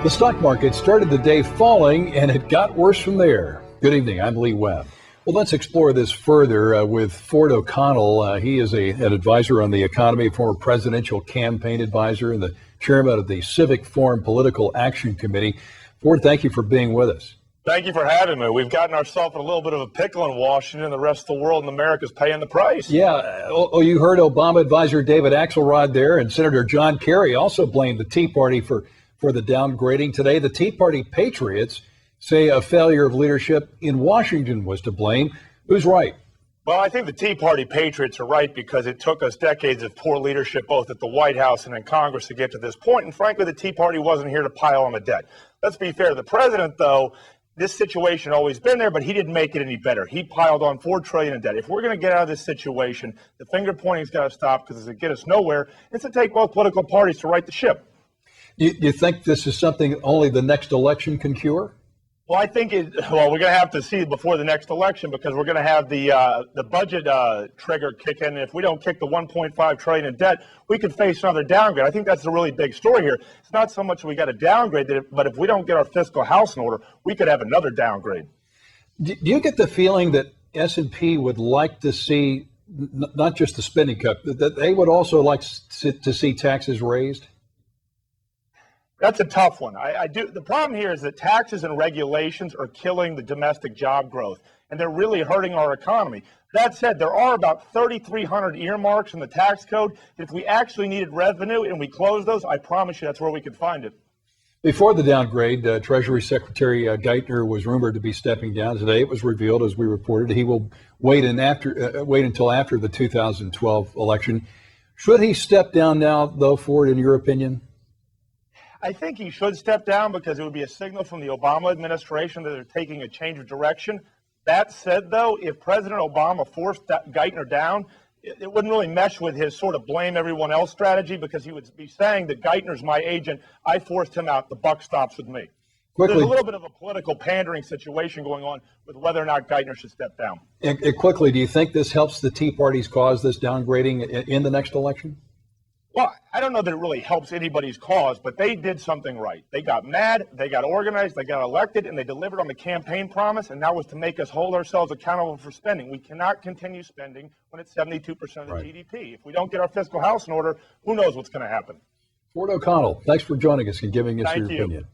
The stock market started the day falling, and it got worse from there. Good evening. I'm Lee Webb. Well, let's explore this further with Ford O'Connell. He is an advisor on the economy, former presidential campaign advisor, and the chairman of the Civic Foreign Political Action Committee. Ford, thank you for being with us. Thank you for having me. We've gotten ourselves in a little bit of a pickle in Washington. The rest of the world in America is paying the price. Yeah. You heard Obama advisor David Axelrod there, and Senator John Kerry also blamed the Tea Party for the downgrading today. The Tea Party patriots say a failure of leadership in Washington was to blame. Who's right? Well, I think the Tea Party patriots are right because it took us decades of poor leadership both at the White House and in Congress to get to this point. And frankly, the Tea Party wasn't here to pile on the debt. Let's be fair. The president, though, this situation always been there, but he didn't make it any better. He piled on $4 trillion in debt. If we're going to get out of this situation, the finger pointing's got to stop because it's going to get us nowhere. It's to take both political parties to right the ship. You think this is something only the next election can cure? Well, I think we're going to have to see before the next election because we're going to have the budget trigger kick in. And if we don't kick the $1.5 trillion in debt, we could face another downgrade. I think that's the really big story here. It's not so much we got to downgrade it, but if we don't get our fiscal house in order, we could have another downgrade. Do you get the feeling that S&P would like to see not just the spending cut, that they would also like to see taxes raised? That's a tough one. I do. The problem here is that taxes and regulations are killing the domestic job growth, and they're really hurting our economy. That said, there are about 3,300 earmarks in the tax code. If we actually needed revenue and we closed those, I promise you that's where we could find it. Before the downgrade, Treasury Secretary Geithner was rumored to be stepping down. Today it was revealed, as we reported, he will wait until after the 2012 election. Should he step down now, though, Ford, in your opinion? I think he should step down because it would be a signal from the Obama administration that they're taking a change of direction. That said, though, if President Obama forced Geithner down, it wouldn't really mesh with his sort of blame everyone else strategy because he would be saying that Geithner's my agent. I forced him out. The buck stops with me. Quickly, there's a little bit of a political pandering situation going on with whether or not Geithner should step down. Quickly, do you think this helps the Tea Party's cause, this downgrading, in the next election? Well, I don't know that it really helps anybody's cause, but they did something right. They got mad, they got organized, they got elected, and they delivered on the campaign promise, and that was to make us hold ourselves accountable for spending. We cannot continue spending when it's 72% of the GDP. If we don't get our fiscal house in order, who knows what's going to happen. Ford O'Connell, thanks for joining us and giving us your opinion.